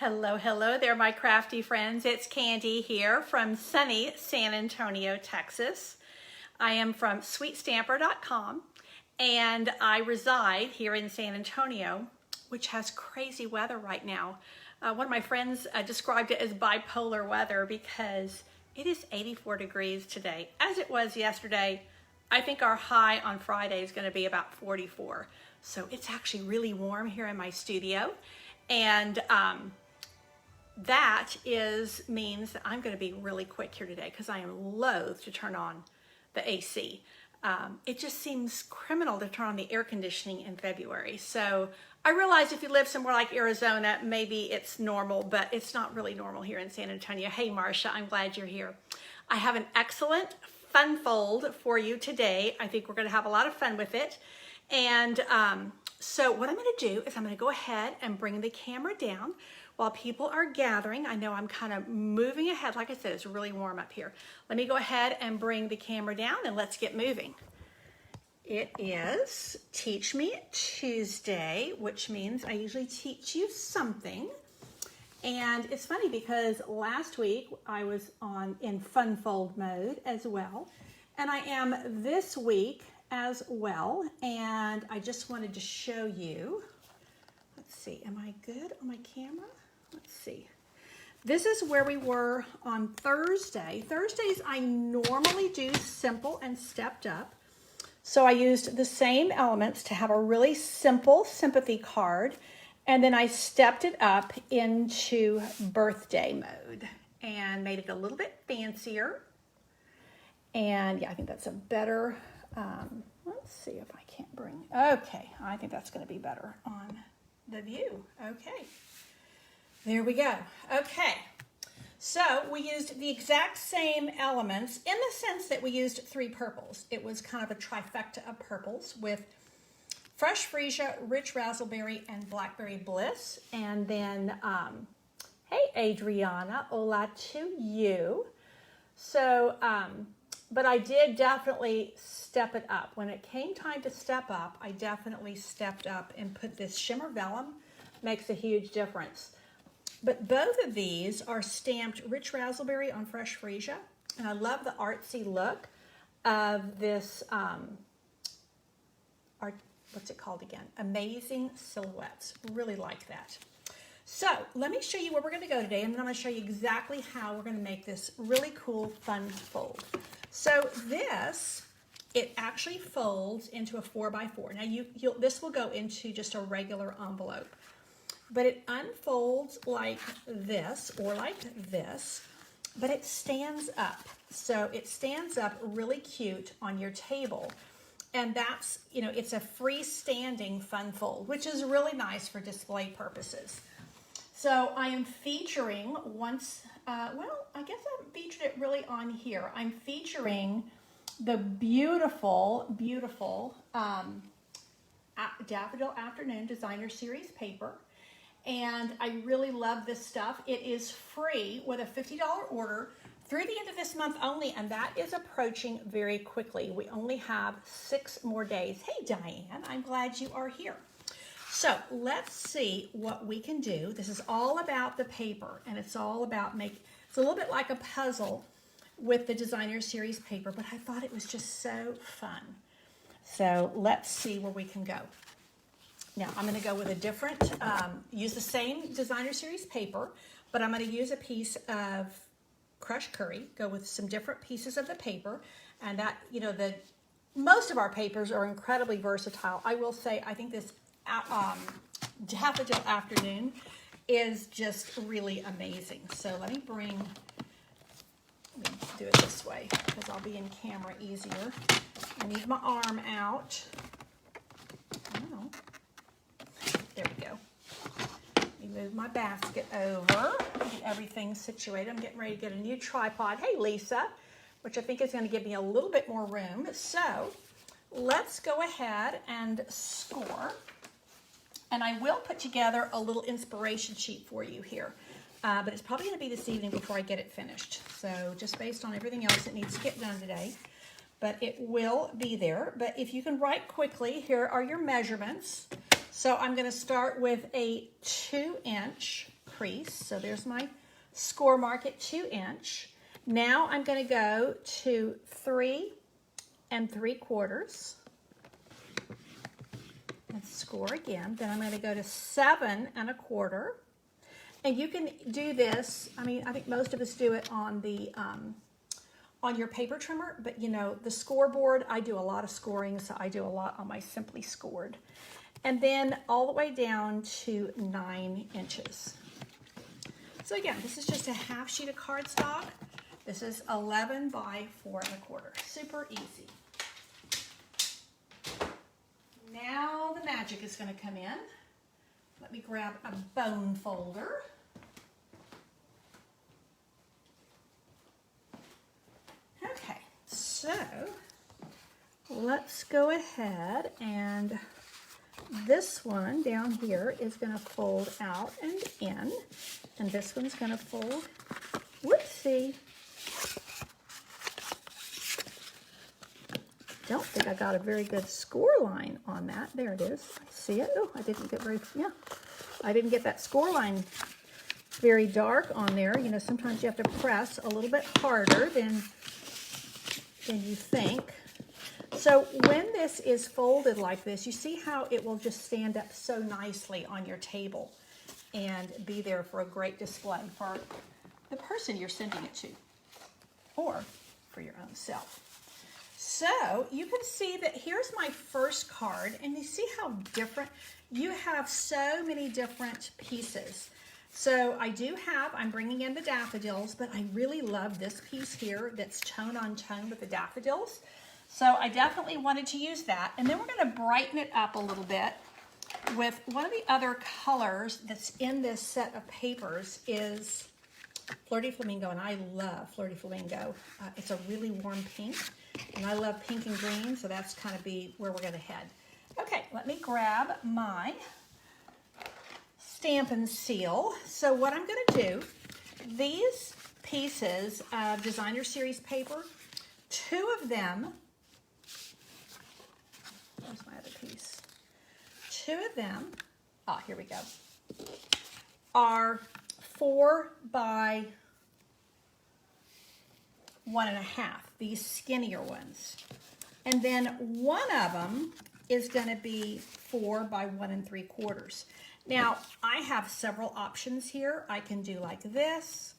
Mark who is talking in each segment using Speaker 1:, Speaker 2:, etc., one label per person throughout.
Speaker 1: Hello, hello there, my crafty friends. It's Candy here from sunny San Antonio, Texas. I am from sweetstamper.com and I reside here in San Antonio, which has crazy weather right now. One of my friends described it as bipolar weather because it is 84 degrees today, as it was yesterday. I think our high on Friday is going to be about 44. So it's actually really warm here in my studio. And that means that I'm going to be really quick here today because I am loath to turn on the AC. It just seems criminal to turn on the air conditioning in February. So I realize if you live somewhere like Arizona, maybe it's normal, but it's not really normal here in San Antonio. Hey, Marcia, I'm glad you're here. I have an excellent fun fold for you today. I think we're going to have a lot of fun with it. And so what I'm going to do is I'm going to go ahead and bring the camera down while people are gathering. I know I'm kind of moving ahead. Like I said, it's really warm up here. Let me go ahead and bring the camera down and let's get moving. It is Teach Me Tuesday, which means I usually teach you something. And it's funny because last week I was in fun fold mode as well. And I am this week as well. And I just wanted to show you, let's see, am I good on my camera? Let's see. This is where we were on Thursday. Thursdays I normally do simple and stepped up. So I used the same elements to have a really simple sympathy card. And then I stepped it up into birthday mode and made it a little bit fancier. And yeah, I think that's a better, let's see if I can't bring, okay, I think that's going to be better on the view. Okay, there we go. Okay, so we used the exact same elements in the sense that we used 3 purples. It was kind of a trifecta of purples with fresh freesia, rich raspberry, and blackberry bliss. And then, hey, Adriana, hola to you. So, but I did definitely step it up. When it came time to step up, I definitely stepped up and put this shimmer vellum. Makes a huge difference. But both of these are stamped rich raspberry on fresh freesia. And I love the artsy look of this, what's it called again? Amazing Silhouettes. Really like that. So let me show you where we're going to go today, and then I'm going to show you exactly how we're going to make this really cool, fun fold. So this, it actually folds into a 4x4. Now this will go into just a regular envelope, but it unfolds like this or like this, but it stands up. So it stands up really cute on your table. And that's, you know, it's a freestanding fun fold, which is really nice for display purposes. So I am featuring well, I guess I haven't featured it really on here. I'm featuring the beautiful, beautiful Daffodil Afternoon Designer Series paper. And I really love this stuff. It is free with a $50 order through the end of this month only, and that is approaching very quickly. We only have 6 more days. Hey, Diane, I'm glad you are here. So let's see what we can do. This is all about the paper, and it's all about it's a little bit like a puzzle with the Designer Series paper, but I thought it was just so fun. So let's see where we can go. Now, I'm going to go with a different, use the same Designer Series paper, but I'm going to use a piece of crushed curry, go with some different pieces of the paper, and that, you know, most of our papers are incredibly versatile. I will say, I think this Daffodil Afternoon is just really amazing. So let me do it this way because I'll be in camera easier. I need my arm out. Oh, there we go. Let me move my basket over, get everything situated. I'm getting ready to get a new tripod. Hey, Lisa, which I think is going to give me a little bit more room. So let's go ahead and score. And I will put together a little inspiration sheet for you here. But it's probably going to be this evening before I get it finished. So just based on everything else that needs to get done today. But it will be there. But if you can write quickly, here are your measurements. So I'm going to start with a 2-inch crease. So there's my score mark at 2 inch. Now I'm going to go to 3 3/4 and score again. Then I'm going to go to 7 1/4. And you can do this, I mean, I think most of us do it on the on your paper trimmer, but you know, the scoreboard, I do a lot of scoring, so I do a lot on my Simply Scored. And then all the way down to 9 inches. So again, this is just a half sheet of cardstock. This is 11 by 4 1/4. Super easy. Now the magic is going to come in. Let me grab a bone folder. Okay, so let's go ahead, and this one down here is going to fold out and in, and this one's going to fold, whoopsie. Don't think I got a very good score line on that. There it is. I see it. Oh, I didn't get I didn't get that score line very dark on there. You know, sometimes you have to press a little bit harder than you think. So when this is folded like this, you see how it will just stand up so nicely on your table and be there for a great display for the person you're sending it to, or for your own self. So you can see that here's my first card, and you see how different, you have so many different pieces. So I'm bringing in the daffodils, but I really love this piece here that's tone on tone with the daffodils. So I definitely wanted to use that. And then we're going to brighten it up a little bit with one of the other colors that's in this set of papers is Flirty Flamingo, and I love Flirty Flamingo. It's a really warm pink, and I love pink and green, so that's kind of be where we're going to head. Okay, let me grab my stamp and seal. So what I'm going to do, these pieces of Designer Series paper, 2 of them, where's my other piece? 2 of them, here we go, are 4 by 1.5, these skinnier ones. And then one of them is going to be 4 by 1 3/4. Now, I have several options here. I can do like this,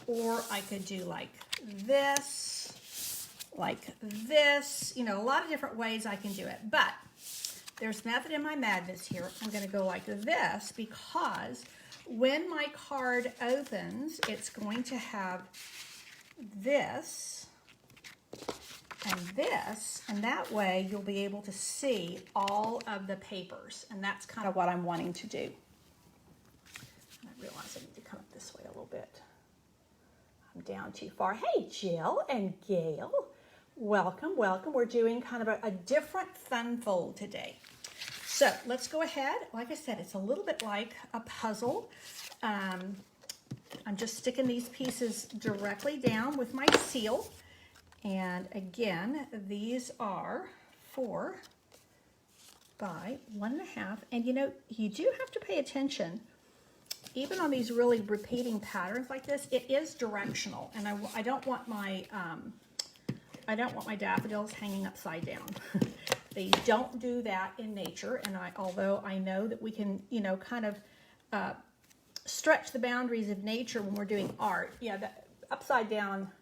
Speaker 1: or I could do like this, you know, a lot of different ways I can do it. But there's method in my madness here. I'm going to go like this because when my card opens, it's going to have this and this, and that way you'll be able to see all of the papers, and that's kind of what I'm wanting to do. And I realize I need to come up this way a little bit. I'm down too far. Hey, Jill and Gail. Welcome, welcome. We're doing kind of a different fun fold today. So let's go ahead. Like I said, it's a little bit like a puzzle. I'm just sticking these pieces directly down with my seal. And again, these are 4 by 1.5. And you know, you do have to pay attention. Even on these really repeating patterns like this, it is directional. And I don't want my daffodils hanging upside down. They don't do that in nature, and although I know that we can, you know, kind of stretch the boundaries of nature when we're doing art. Yeah, the upside down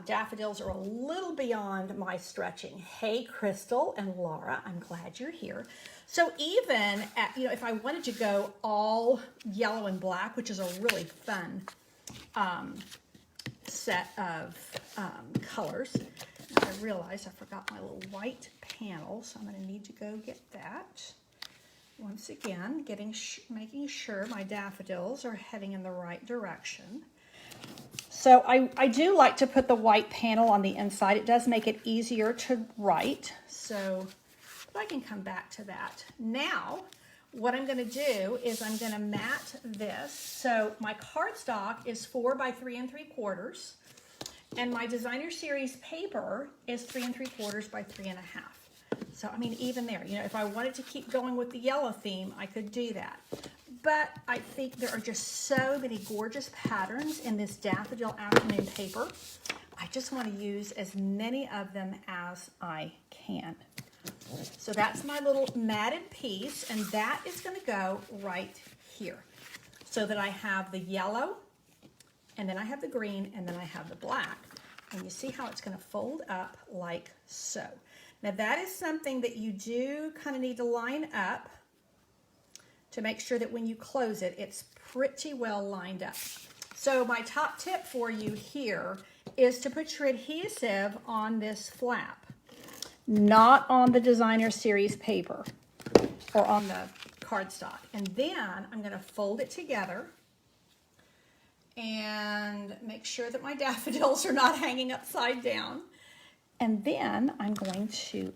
Speaker 1: daffodils are a little beyond my stretching. Hey, Crystal and Laura, I'm glad you're here. So even at, you know, if I wanted to go all yellow and black, which is a really fun set of colors. I realized I forgot my little white panel, so I'm going to need to go get that. Once again, making sure my daffodils are heading in the right direction. So I do like to put the white panel on the inside. It does make it easier to write. So but I can come back to that. Now, what I'm going to do is I'm going to mat this. So my cardstock is 4 by 3 3/4, and my Designer Series paper is 3 3/4 by 3.5. So, I mean, even there, you know, if I wanted to keep going with the yellow theme, I could do that. But I think there are just so many gorgeous patterns in this Daffodil Afternoon paper. I just want to use as many of them as I can. So that's my little matted piece, and that is going to go right here. So that I have the yellow, and then I have the green, and then I have the black. And you see how it's going to fold up like so. Now that is something that you do kind of need to line up to make sure that when you close it, it's pretty well lined up. So my top tip for you here is to put your adhesive on this flap, not on the designer series paper or on the cardstock. And then I'm going to fold it together and make sure that my daffodils are not hanging upside down. And then I'm going to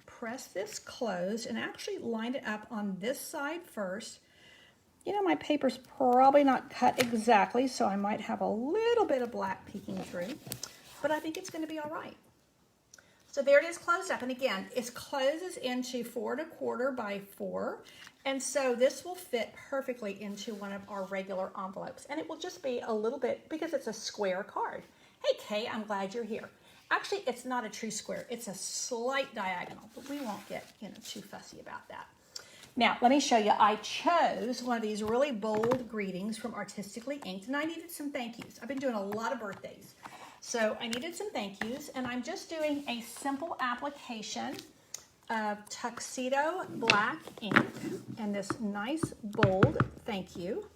Speaker 1: press this closed and actually line it up on this side first. You know, my paper's probably not cut exactly, so I might have a little bit of black peeking through, but I think it's going to be all right. So there it is closed up. And again, it closes into 4 1/4 by 4. And so this will fit perfectly into one of our regular envelopes. And it will just be a little bit, because it's a square card. Hey, Kay, I'm glad you're here. Actually, it's not a true square. It's a slight diagonal, but we won't get, you know, too fussy about that. Now, let me show you. I chose one of these really bold greetings from Artistically Inked, and I needed some thank yous. I've been doing a lot of birthdays, so I needed some thank yous, and I'm just doing a simple application of tuxedo black ink and this nice bold thank you.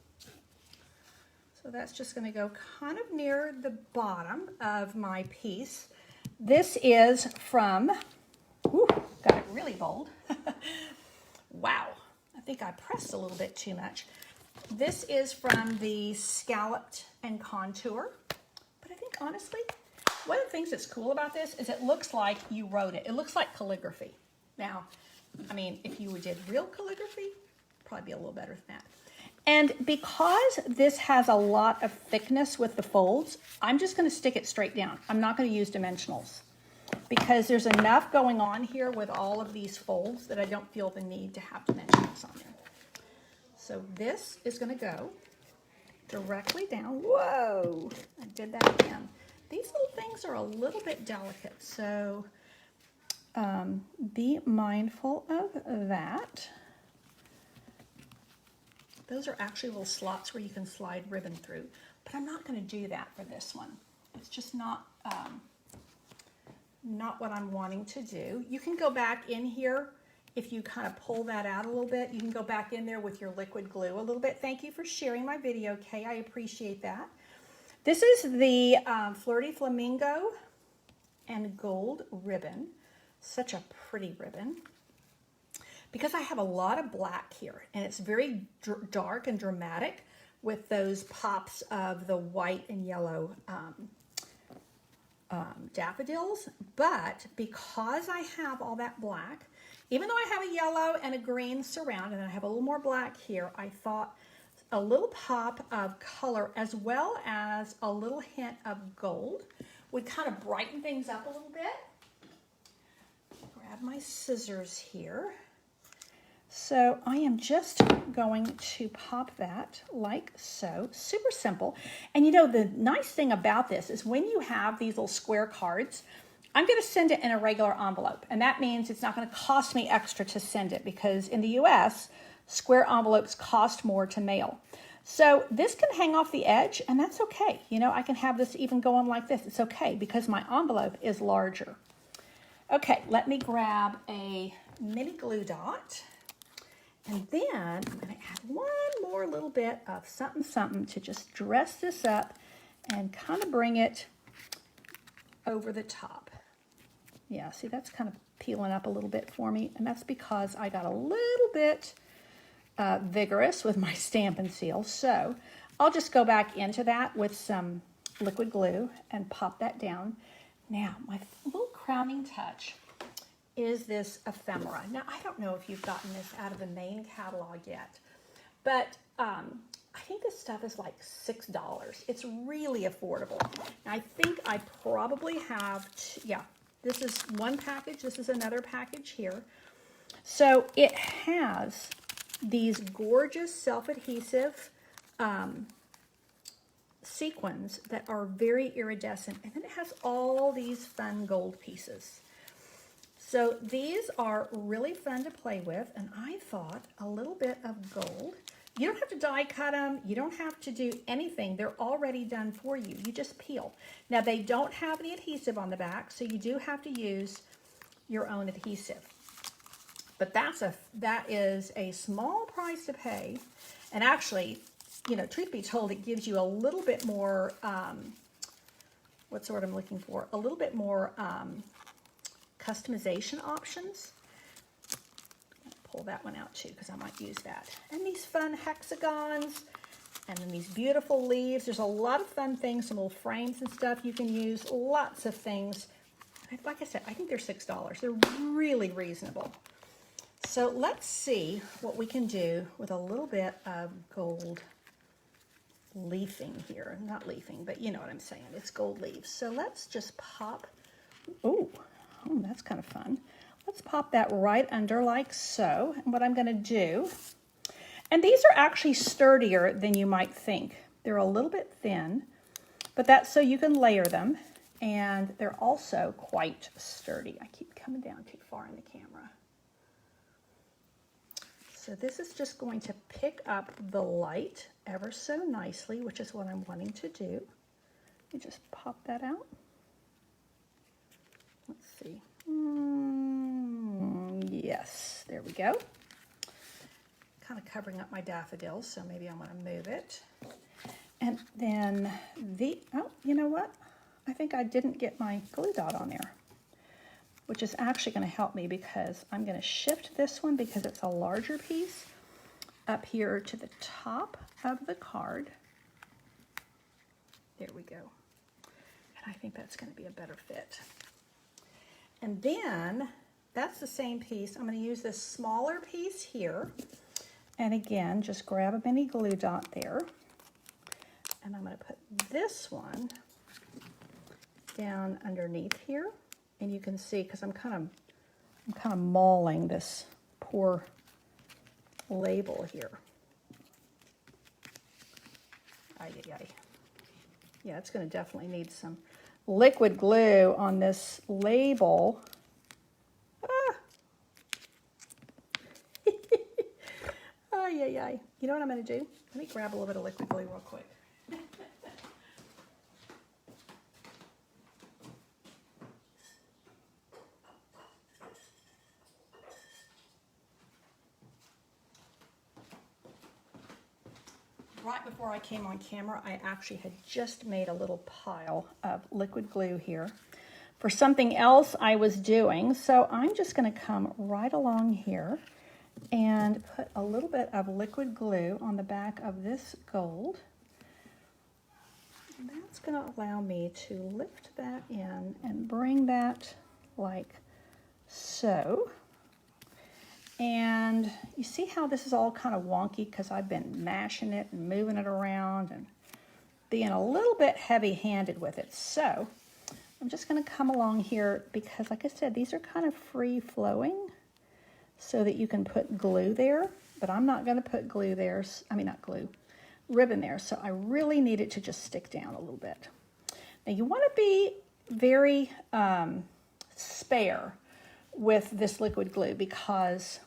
Speaker 1: So that's just going to go kind of near the bottom of my piece. This is from, ooh, got it really bold. Wow, I think I pressed a little bit too much. This is from the Scalloped and Contour. But I think honestly, one of the things that's cool about this is it looks like you wrote it. It looks like calligraphy. Now, I mean, if you did real calligraphy, probably be a little better than that. And because this has a lot of thickness with the folds, I'm just going to stick it straight down. I'm not going to use dimensionals because there's enough going on here with all of these folds that I don't feel the need to have dimensionals on there. So this is going to go directly down. Whoa, I did that again. These little things are a little bit delicate, so be mindful of that. Those are actually little slots where you can slide ribbon through, but I'm not going to do that for this one. It's just not what I'm wanting to do. You can go back in here if you kind of pull that out a little bit. You can go back in there with your liquid glue a little bit. Thank you for sharing my video, Kay. I appreciate that. This is the Flirty Flamingo and Gold ribbon. Such a pretty ribbon. Because I have a lot of black here, and it's very dark and dramatic with those pops of the white and yellow daffodils, but because I have all that black, even though I have a yellow and a green surround, and I have a little more black here, I thought a little pop of color as well as a little hint of gold would kind of brighten things up a little bit. Grab my scissors here. So I am just going to pop that like so. Super simple. And you know, the nice thing about this is when you have these little square cards, I'm going to send it in a regular envelope. And that means it's not going to cost me extra to send it because in the US, square envelopes cost more to mail. So this can hang off the edge and that's okay. You know, I can have this even go on like this. It's okay because my envelope is larger. Okay, let me grab a mini glue dot. And then I'm going to add one more little bit of something to just dress this up and kind of bring it over the top. Yeah, see, that's kind of peeling up a little bit for me. And that's because I got a little bit vigorous with my Stampin' Seal. So I'll just go back into that with some liquid glue and pop that down. Now, my little crowning touch is this ephemera. Now, I don't know if you've gotten this out of the main catalog yet, but I think this stuff is like $6. It's really affordable. Now, I think I probably have, yeah, This is one package. This is another package here. So it has these gorgeous self-adhesive sequins that are very iridescent, and then it has all these fun gold pieces. So these are really fun to play with, and I thought a little bit of gold. You don't have to die cut them. You don't have to do anything. They're already done for you. You just peel. Now, they don't have any adhesive on the back, so you do have to use your own adhesive. But that is a small price to pay. And actually, you know, truth be told, it gives you a little bit more, what's the word I'm looking for? A little bit more customization options. Pull that one out too, because I might use that. And these fun hexagons, and then these beautiful leaves. There's a lot of fun things, some little frames and stuff you can use, lots of things. Like I said, I think they're $6. They're really reasonable. So let's see what we can do with a little bit of gold leafing here. Not leafing, but you know what I'm saying. It's gold leaves. So let's just pop, oh, that's kind of fun. Let's pop that right under like so. And what I'm going to do, and these are actually sturdier than you might think. They're a little bit thin, but that's so you can layer them. And they're also quite sturdy. I keep coming down too far in the camera. So this is just going to pick up the light ever so nicely, which is what I'm wanting to do. Let me just pop that out. Let's see. Yes, there we go. Kind of covering up my daffodils, so maybe I'm going to move it. And then oh, you know what? I think I didn't get my glue dot on there, which is actually going to help me because I'm going to shift this one because it's a larger piece up here to the top of the card. There we go. And I think that's going to be a better fit. And then that's the same piece. I'm going to use this smaller piece here. And again, just grab a mini glue dot there. And I'm going to put this one down underneath here. And you can see, because I'm kind of mauling this poor label here. Yeah, it's going to definitely need some liquid glue on this label. You know what I'm going to do? Let me grab a little bit of liquid glue real quick. Right before I came on camera, I actually had just made a little pile of liquid glue here for something else I was doing. So I'm just going to come right along here and put a little bit of liquid glue on the back of this gold. And that's going to allow me to lift that in and bring that like so. And you see how this is all kind of wonky because I've been mashing it and moving it around and being a little bit heavy-handed with it. So I'm just going to come along here because, like I said, these are kind of free-flowing so that you can put glue there. But I'm not going to put glue there. I mean, not glue, ribbon there. So I really need it to just stick down a little bit. Now you want to be very spare with this liquid glue because,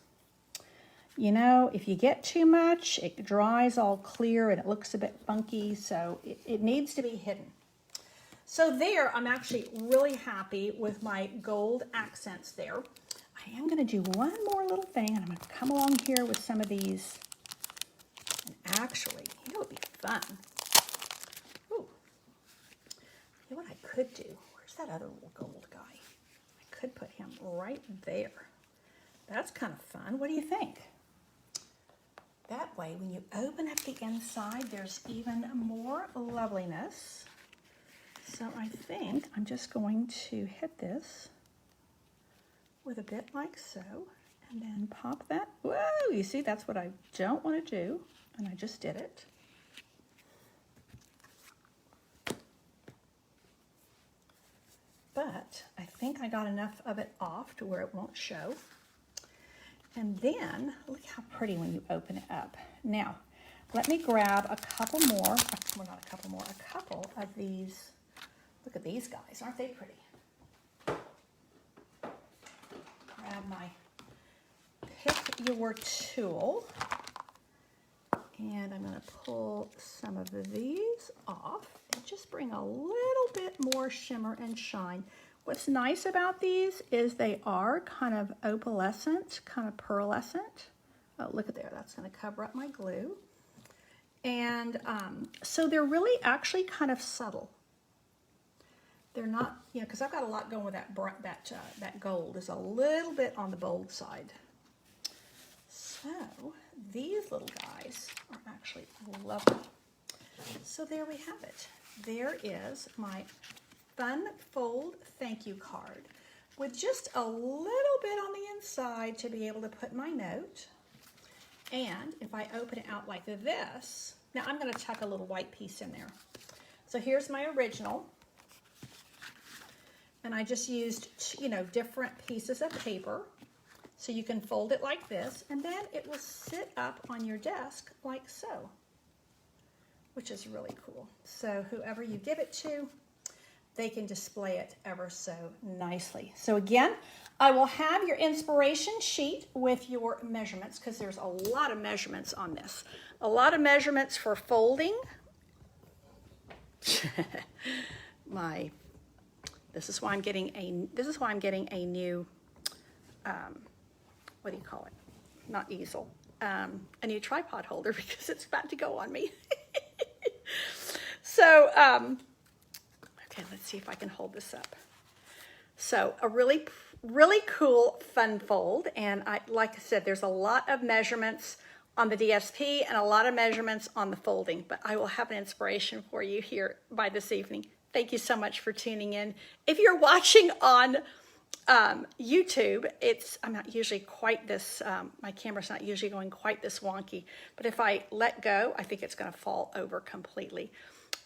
Speaker 1: you know, if you get too much, it dries all clear and it looks a bit funky, so it needs to be hidden. So there, I'm actually really happy with my gold accents there. I am going to do one more little thing, and I'm going to come along here with some of these. And actually, you know what would be fun? Ooh. You know what I could do? Where's that other little gold guy? I could put him right there. That's kind of fun. What do you think? That way, when you open up the inside, there's even more loveliness. So I think I'm just going to hit this with a bit like so, and then pop that. Whoa, you see, that's what I don't want to do, and I just did it. but I think I got enough of it off to where it won't show. And then, look how pretty when you open it up. Now, let me grab a couple more, well, not a couple more, a couple of these. Look at these guys, aren't they pretty? Grab my pick your tool, and I'm going to pull some of these off and just bring a little bit more shimmer and shine. What's nice about these is they are kind of opalescent, kind of pearlescent. Oh, look at there, that's going to cover up my glue. And so they're really actually kind of subtle. They're not, you know, because I've got a lot going with that gold is a little bit on the bold side. So these little guys are actually lovely. So there we have it. There is my Fun Fold thank you card with just a little bit on the inside to be able to put my note. And if I open it out like this, now I'm going to tuck a little white piece in there. So here's my original. And I just used, you know, different pieces of paper. So you can fold it like this, and then it will sit up on your desk like so, which is really cool. So whoever you give it to, they can display it ever so nicely. So again, I will have your inspiration sheet with your measurements, because there's a lot of measurements on this. A lot of measurements for folding. This is why I'm getting a new, what do you call it? Not easel, a new tripod holder, because it's about to go on me. So, okay, let's see if I can hold this up. So a really, really cool fun fold. And like I said, there's a lot of measurements on the DSP and a lot of measurements on the folding, but I will have an inspiration for you here by this evening. Thank you so much for tuning in. If you're watching on YouTube, I'm not usually quite this, my camera's not usually going quite this wonky, but if I let go, I think it's gonna fall over completely.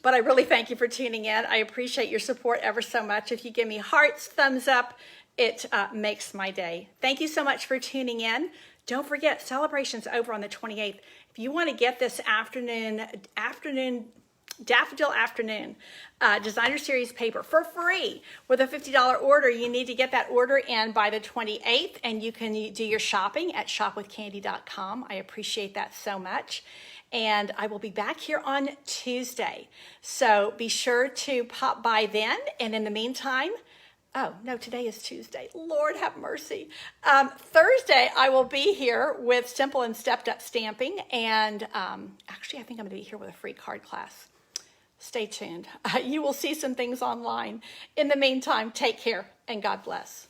Speaker 1: But I really thank you for tuning in. I appreciate your support ever so much. If you give me hearts, thumbs up, it makes my day. Thank you so much for tuning in. Don't forget, celebration's over on the 28th. If you wanna get this Daffodil Afternoon Designer Series paper for free with a $50 order, you need to get that order in by the 28th, and you can do your shopping at shopwithcandy.com. I appreciate that so much. And I will be back here on Tuesday. So be sure to pop by then. And in the meantime, oh, no, today is Tuesday. Lord have mercy. Thursday, I will be here with Simple and Stepped Up Stamping. And actually, I think I'm going to be here with a free card class. Stay tuned. You will see some things online. In the meantime, take care and God bless.